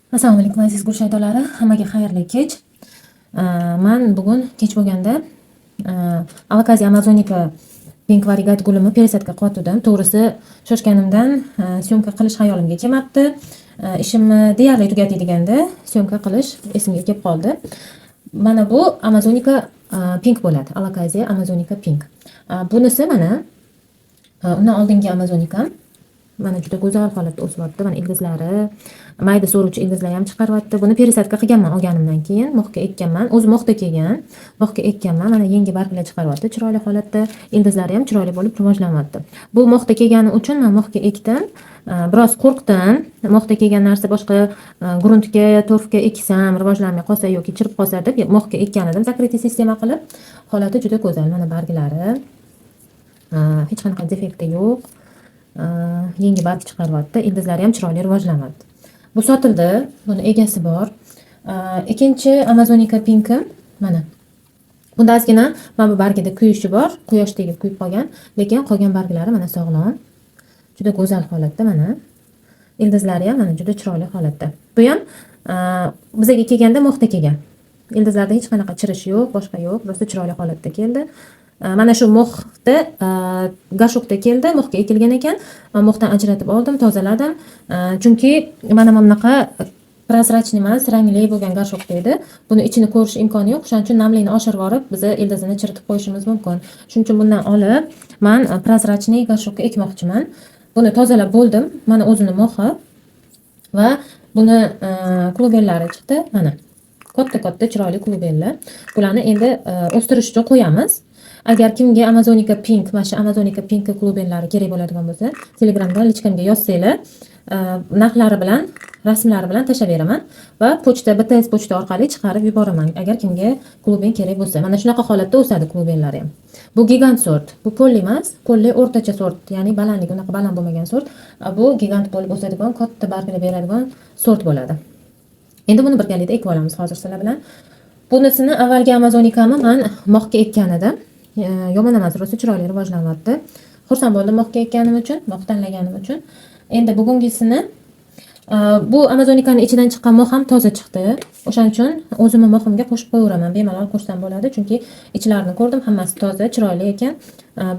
Assalomu alaykum aziz gul shaydolari, hammaga xayrli kech. Men bugun kech bo'lganda Alakaziya Amazonika pink variegat gulini peresatga qotdim. To'g'risi, shoshganimdan syomka qilish hayolimga kelmabdi. Ishimni deyarli tugatdiganda syomka qilish esimga kelib qoldi. Mana bu Amazonika pink bo'ladi. Alakaziya Amazonika pink. Bunisi mana undan oldingi Amazonikam. Mana juda go'zal holatda o'syapti. Mana ildizlari, mayda so'ruvchi ildizlar ham chiqaryapti. Buni peresatga qilganman olganimdan keyin, moxga ekkanman. O'zi moxda kelgan. Moxga ekkanman. Mana yangi barglar chiqaryapti. Chiroyli holatda, ildizlari ham chiroyli bo'lib rivojlanyapti. Bu moxda kelgani uchun men moxga ekdim. Biroz qo'rqdim. Moxda kelgan narsa boshqa gruntga, torfga eksam, rivojlanmay qolsa yoki chirib qolsa deb moxga ekkan edim. Zakritniy sistema qilib, holati juda go'zal. Mana barglari. Hech qanaqa defekti yo'q. Yangi barg chiqaryapti. Ildizlari ham chiroyli rivojlanyapti. Bu sotildi. Buni egasi bor. Ikkinchi Amazonika pinkim mana. Bunda ozgina mana bu bargida kuyishi bor. Quyosh tegib kuyib qolgan, lekin qolgan barglari mana sog'lom. Juda go'zal holatda mana. Ildizlari ham mana juda chiroyli holatda. Bu ham bizga kelganda moxda kelgan. Ildizlarda hech qanaqa chirish yo'q, boshqa yo'q. Rosa chiroyli holatda keldi. Mana shu moxda gashokda keldi, moxga ekilgan ekan. Moxdan ajratib oldim, tozaladim. Chunki mana bunaqa prozrachniy emas, rangli bo'lgan gashokda edi. Buni ichini ko'rish imkoni yo'q. Shuning uchun namlikni oshirib yorib, biz ildizini chiritib qo'yishimiz mumkin. Shuning uchun bundan olib, men prozrachniy gashokka ekmoqchiman. Buni tozalab bo'ldim. Mana o'zini moxi va buni klubellari chiqdi. Mana katta-katta chiroyli klubellar. Bularni endi o'stirish uchun qo'yamiz. Agar kimga Amazonika pink, mana shu Amazonika pink klubellari kerak bo'ladigan bo'lsa, Telegramdan lichkamga yozsanglar, narxlari bilan, rasmlari bilan tashlab beraman va pochta, BTS pochta orqali chiqarib yuboraman. Agar kimga kluben kerak bo'lsa, mana shunaqa holatda o'sadi klubellari ham. Bu gigant sort. Bu polli emas, polli o'rtacha sort, ya'ni balandligi unaqa baland bo'lmagan sort. Bu gigant bo'lib o'sadigan, katta barglar beradigan sort bo'ladi. Endi buni birgalikda ekib olamiz hozir sizlar bilan. Bunisini avvalgi Amazonikani men moxga ekkan edim. Yomon emas, rosa chiroyli rivojlanyapti. Xursand bo'ldim moxga ekkanim uchun, mox tanlaganim uchun. Endi bugungisini bu Amazonikani ichidan chiqqan mox ham toza chiqdi. O'shaning uchun o'zimning moximga qo'shib qo'yaveraman. Bemalol qo'shsam bo'ladi, chunki ichlarini ko'rdim, hammasi toza, chiroyli ekan.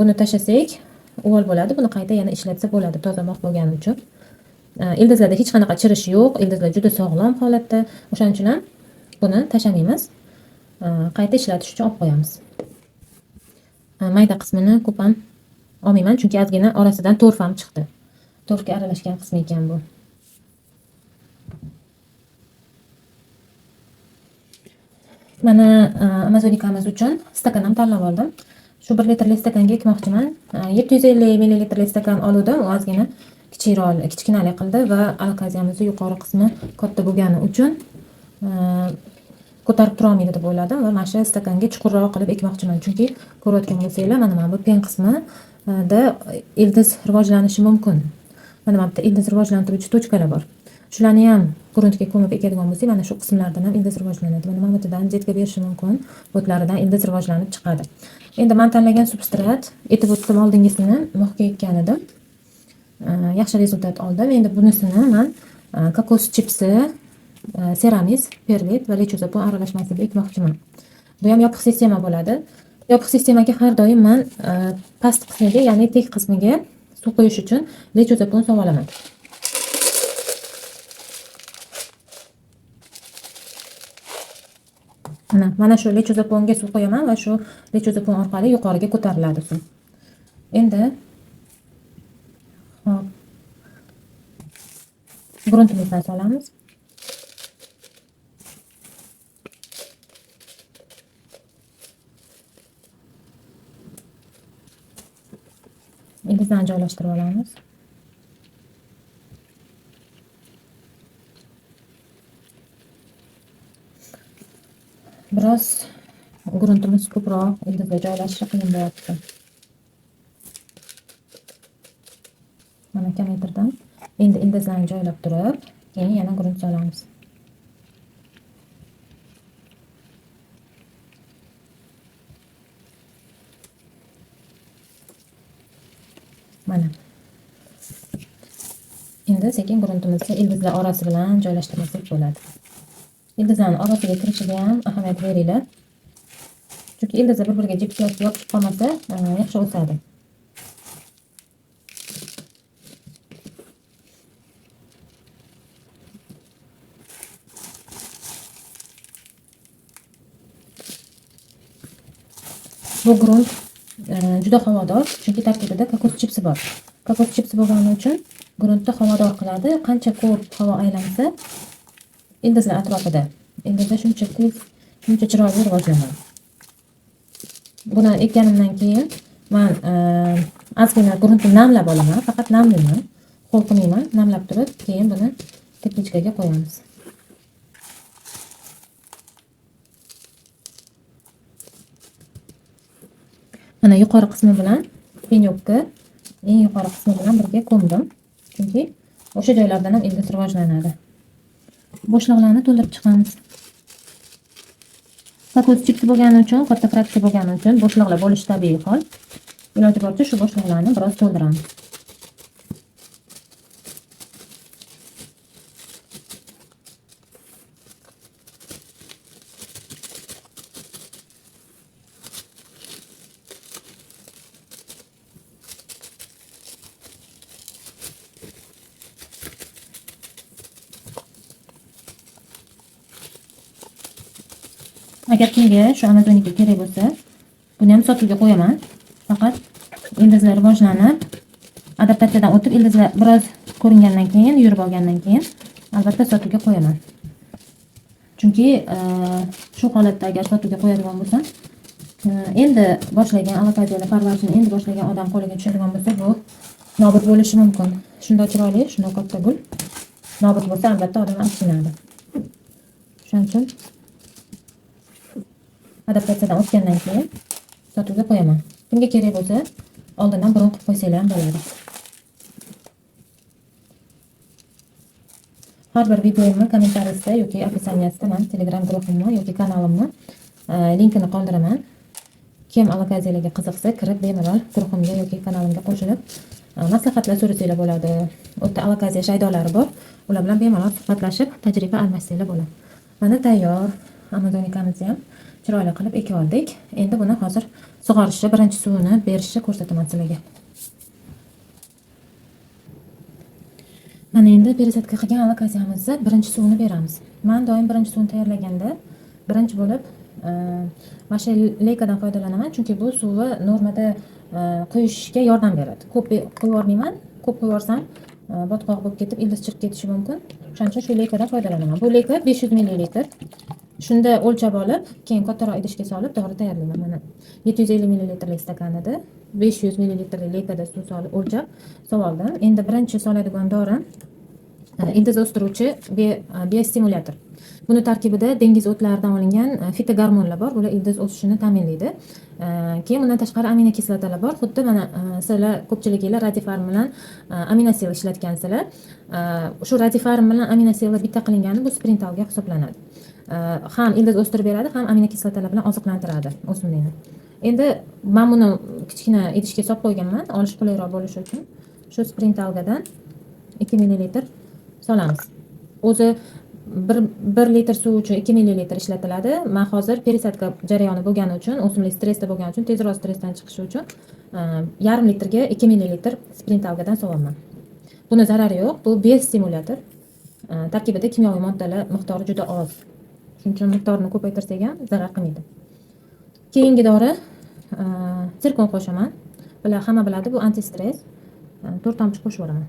Buni tashlasak, uvol bo'ladi. Buni qayta yana ishlatsa bo'ladi, toza mox bo'lgani uchun. Ildizlarda hech qanaqa chirish yo'q. Ildizlar juda sog'lom holatda. O'shaning uchun ham buni tashlamaymiz. Qayta ishlatish uchun olib qo'yamiz. Mayda qismini ko'p ham olmayman, chunki ozgina orasidan torf ham chiqdi. Torfga aralashgan qismi ekan bu. Mana Amazonikamiz uchun stakan ham tanlab oldim. Shu 1 litrli stakanga ekmoqchiman. 750 ml stakan oldim. U ozgina kichkinalik qildi va alakaziyamizni yuqori qismi katta bo'lgani uchun ko'tarib tura olmaydi deb o'yladim va mana shu stakanga chuqurroq qilib ekmoqchiman. Chunki ko'rayotgan bo'lsanglar, mana bu pen qismida ildiz rivojlanishi mumkin. Mana bu yerda ildiz rivojlantiruvchi tochkalar bor. Shularni ham gruntga ko'mib ekadigan bo'lsak, mana shu qismlardan ham ildiz rivojlanadi. Mana bu yerdan zetga berishi mumkin. Bo'tlaridan ildiz rivojlanib chiqadi. Endi men tanlagan substrat, aytib o'tdim oldingisini moxga ekkan edim. Yaxshi rezultat oldim. Endi bunisini men kokos chipsi, seramis, perlit va lechozapon aralashmasida ekmoqchiman. Bu ham yopiq sistema bo'ladi. Yopiq sistemaga har doim men past qismiga, ya'ni tek qismiga suv quyish uchun lechozapon solib olaman. Mana shu lechozaponga suv qo'yaman va shu lechozapon orqali yuqoriga ko'tariladi suv. Endi gruntini solamiz. Ildizdan joylashtirib olamiz. Biroz gruntimiz ko'proq, ildizga joylashishi qiyin bo'lyapti. Mana kamaytirdim. Endi ildizlarni joylab turib, keyin yana grunt solamiz. Mana. Endi sekin gruntimizni ildizlar orasi bilan joylashtirmasak bo'ladi. Ildizlarning orasiga kirishiga ham ahamiyat beringlar. Chunki ildizlar bir-biriga yopishib qolmasa, yaxshi o'sadi. Bu grunt juda havodor, chunki tarkibida kokos chipsi bor. Kokos chipsi bo'lgani uchun gruntni havodor qiladi. Qancha ko'p havo aylansa, ildizlar atrofida ildizlar shuncha tez, shuncha chiroyli rivojlanadi. Buni ekkanimdan keyin men ozgina gruntni namlab olaman, faqat namlayman, ho'l qilmayman. Namlab turib, keyin buni teplичкаga qo'yamiz. Mana yuqori qismi bilan penyokni eng yuqori qismi bilan birga ko'mdim. Chunki o'sha joylardan ham ildiz rivojlanadi. Bo'shliqlarni to'ldirib chiqamiz. Kokos chipsi bo'lgani uchun, katta fraksiya bo'lgani uchun bo'shliqlar bo'lishi tabiiy hol. Iloji boricha shu bo'shliqlarni biroz to'ldiramiz. Agar kimga shu Amazonga kerak bo'lsa, buni ham sotuvga qo'yaman. Faqat ildizlar rivojlanib, adaptatsiyadan o'tib, ildizlar biroz ko'ringandan keyin, yurib olgandan keyin albatta sotuvga qo'yaman. Chunki shu holatda agar sotuvga qo'yadigan bo'lsam, endi boshlagan alokaziyalar parvarishini endi boshlagan odam qo'liga tushadigan bo'lsa, bu nobud bo'lishi mumkin. Shunday chiroyli, shunday katta gul nobud bo'lsa, albatta odam achinadi. Shuning uchun adaptatsiyadan o'tgandan keyin sotuvga qo'yaman. Kimga kerak bo'lsa, oldindan bron qilib qo'ysanglar ham bo'ladi. Har bir videomni kommentariyasida yoki описаниесida men Telegram guruhimni yoki kanalimni linkini qoldiraman. Kim alokaziyalarga qiziqsa, kirib bemalol guruhimga yoki kanalimga qo'shilib maslahatlar so'rasanglar bo'ladi. U yerda alokaziya shaydolari bor. Ular bilan bemalol suhbatlashib, tajriba almashsanglar bo'ladi. Mana tayyor Amazonikamizni ham chiroyli qilib ekib oldik. Endi buni hozir sug'orishni, birinchi suvini berishni ko'rsataman sizlarga. Mana endi peresatka qilgan alokaziyamizni birinchi suvini beramiz. Men doim birinchi suvni tayyorlaganda birinchi bo'lib mana shu leykadan foydalanaman, chunki bu suvni normada quyishga yordam beradi. Ko'p qo'yib yubormayman. Ko'p qo'yib yuborsam botqoq bo'lib ketib, ildiz chirib ketishi mumkin. Shuning uchun shu leykadan foydalanaman. Bu leyka 500 ml. Shunda o'lchab olib, keyin kattaroq idishga solib dori tayyorlayman. Mana 750 ml stakanida 500 ml leykada suv solib o'lchab soldim. Endi birinchi soladigan dori ildiz o'stiruvchi biostimulyator. Buni tarkibida dengiz o'tlaridan olingan fitogormonlar bor. Bular ildiz o'sishini ta'minlaydi. Keyin bundan tashqari aminokislotalar bor. Xuddi mana sizlar ko'pchiliginglar Radifarm bilan aminosel ishlatgansizlar. Shu Radifarm bilan aminosellar bitta qilingani bu sprintalga hisoblanadi. Ham ildiz o'stirib beradi, ham aminokislotalar bilan oziqlantiradi o'simlikni. Endi men buni kichkina idishga solib qo'yganman, olish qulayroq bo'lishi uchun. Shu sprintalgadan 2 ml solamiz. O'zi 1 litr suv uchun 2 ml ishlatiladi. Men hozir peresatka jarayoni bo'lgani uchun, o'simlik stressda bo'lgani uchun, tezroq stressdan chiqishi uchun yarim litrga 2 ml sprintalgadan sovaman. Buni zarari yo'q, bu biostimulyator. Tarkibida kimyoviy moddalar miqdori juda oz. Shuning uchun miqdorini ko'paytirsak ham zarar qilmaydi. Keyingi dori sirkon qo'shaman. Bular hamma biladi, bu anti-stress. 4 tomchi qo'shib yuboraman.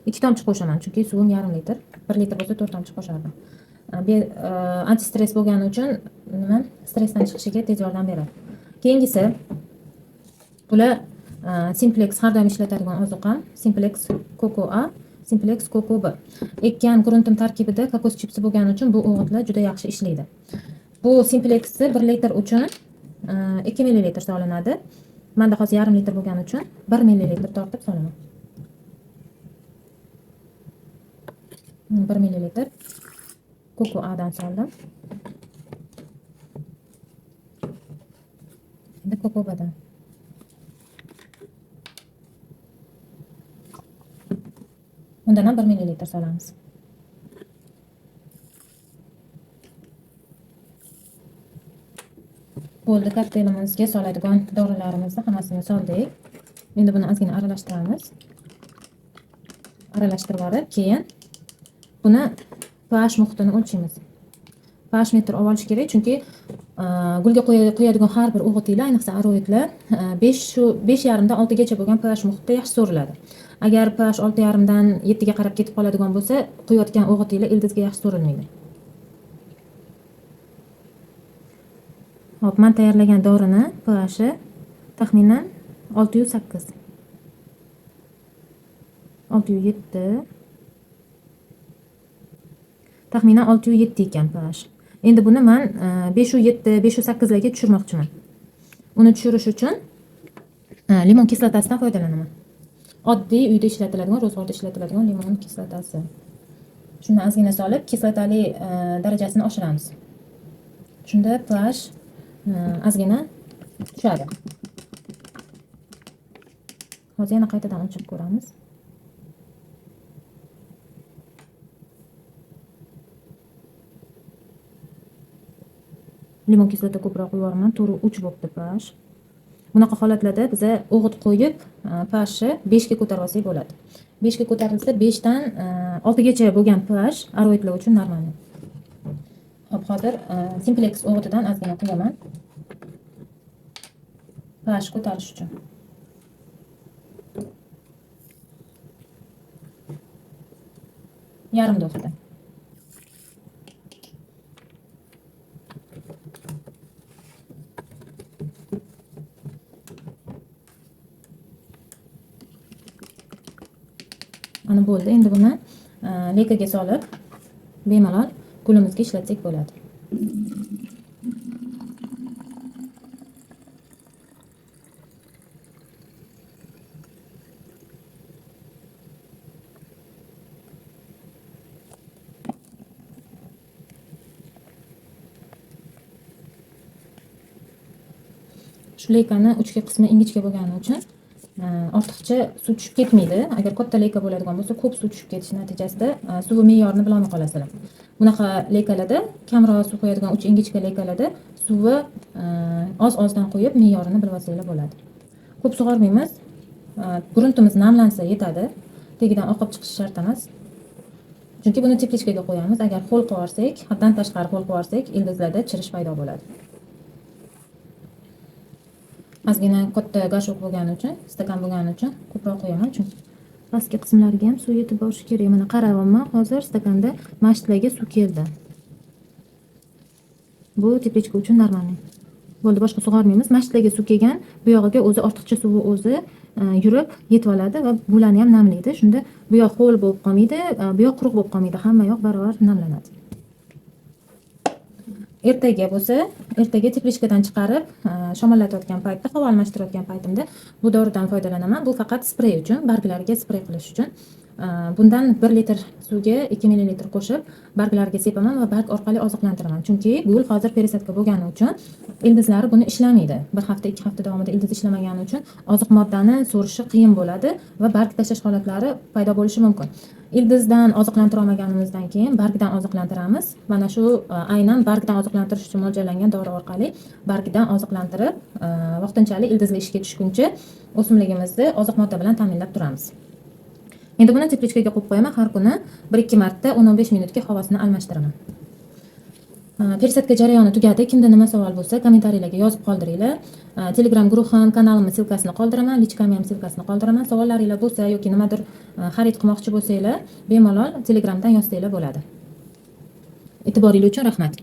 2 tomchi qo'shaman, chunki suvim yarim litr. 1 litr bo'lsa 4 tomchi qo'shardim. Anti-stress bo'lgani uchun nima? Stressdan chiqishiga tez yordam beradi. Keyingisi bular Simplex har doim ishlatadigan ozuqam, Simplex Coco A, Simplex Coco B. Ekkan gruntim tarkibida kokos chipsi bo'lgani uchun bu o'g'itlar juda yaxshi ishlaydi. Bu Simplexni 1 litr uchun 2 ml solinadi. Menda hozir yarim litr bo'lgani uchun 1 ml tortib solaman. 1 ml Coco A dan soldim. Endi Coco B'dan. Undan ham 1 ml solamiz. Bo'ldi, kokteylimizga soladigan dorilarimizni hammasini soldik. Endi buni ozgina aralashtiramiz. Aralashtirib olib, keyin buni pH muhitini o'lchaymiz. pH metr olib olish kerak, chunki gulga qo'yadigan har bir o'g'itlar, ayniqsa aroidlar 5,5 dan 6 gacha bo'lgan pH muhitda yaxshi so'riladi. Agar pH 6,5 dan 7 ga qarab ketib qoladigan bo'lsa, qo'yayotgan o'g'itlar ildizga yaxshi so'rilmaydi. Hop, men tayyorlagan dorini pH'i taxminan 608. 607. Taxminan 607 ekan pH. Endi buni men 507, 508 larga tushirmoqchiman. Uni tushirish uchun limon kislotasidan foydalanaman. Oddiy uyda ishlatiladigan, ro'zg'orda ishlatiladigan limon kislotasi. Shuni ozgina solib, kislotali darajasini oshiramiz. Shunda pH ozgina tushadi. Hozir yana qaytadan o'chirib ko'ramiz. Limon kislota ko'proq yuboraman, to'g'ri 3 bo'libdi pH. Bunaqa holatlarda biz o'g'it qo'yib, pHni 5 ga ko'tarib olsak bo'ladi. 5 ga ko'tarilsa 5 dan 6 gacha bo'lgan pH aroidlar uchun normal. Hop, hozir Simplex o'g'itidan ozgina qo'yaman. pH ko'tarish uchun. Yarim dozada. Ana bo'ldi. Endi buni lekaga solib, bemalol gulimizga ishlatsak bo'ladi. Shu lekani uchga qismi ingichka bo'lgani uchun ortiqcha suv tushib ketmaydi. Agar katta leka bo'ladigan bo'lsa, ko'p suv tushib ketishi natijasida suvi me'yorini bilolmay qolasizlar. Bunaqa lekalarda, kamroq suv qo'yadigan uch ingichka lekalarda suvi oz-ozdan qo'yib, me'yorini bilib olsanglar bo'ladi. Ko'p sug'ormaymiz. Gruntimiz namlansa yetadi. Tagidan oqib chiqishi shart emas. Chunki buni teplechkaga qo'yamiz. Agar ho'l qilib olsak, haddan tashqari ho'l qilib olsak, ildizlarda chirish paydo bo'ladi. Ozgina katta gashok bo'lgani uchun, stakan bo'lgani uchun ko'proq qo'yaman, chunki pastki qismlariga ham suv yetib borishi kerak. Mana qarayapman, hozir stakanda mashtlarga suv keldi. Bu teplechka uchun normalniy. Bo'ldi, boshqa sug'ormaymiz. Mashtlarga suv kelgan, bu yog'iga o'zi ortiqcha suvi o'zi yurib yetib oladi va bularni ham namlaydi. Shunda bu yoq ho'l bo'lib qolmaydi, bu yoq quruq bo'lib qolmaydi. Hamma yoq barobar namlanadi. Ertaga bo'lsa, ertaga teplechkadan chiqarib, shamollatayotgan paytda, havo almashtirayotgan paytimda bu doridan foydalanaman. Bu faqat sprey uchun, barglarga sprey qilish uchun. Bundan 1 litr suvga 2 ml qo'shib, barglarga sepaman va barg orqali oziqlantiraman. Chunki gul hozir peresatka bo'lgani uchun ildizlari buni ishlamaydi. 1 hafta, 2 hafta davomida ildiz ishlamagani uchun oziq moddani so'rishi qiyin bo'ladi va barg tashlash holatlari paydo bo'lishi mumkin. Ildizdan oziqlantira olmaganimizdan keyin bargdan oziqlantiramiz. Mana shu aynan bargdan oziqlantirish uchun mo'ljallangan dori orqali bargdan oziqlantirib, vaqtinchalik ildizli ishga tushguncha o'simligimizni oziq modda bilan ta'minlab turamiz. Endi buni teplechkaga qo'yib qo'yaman. Har kuni 1-2 marta 10-15 minutga havosini almashtiraman. Peresatka jarayoni tugadi. Kimda nima savol bo'lsa, kommentariylarga yozib qoldiringlar. Telegram guruhim, kanalimning silkasini qoldiraman, lichkamning ham silkasini qoldiraman. Savollaringiz bo'lsa yoki nimadir xarid qilmoqchi bo'lsanglar, bemalol Telegramdan yozsanglar bo'ladi. E'tiboringiz uchun rahmat.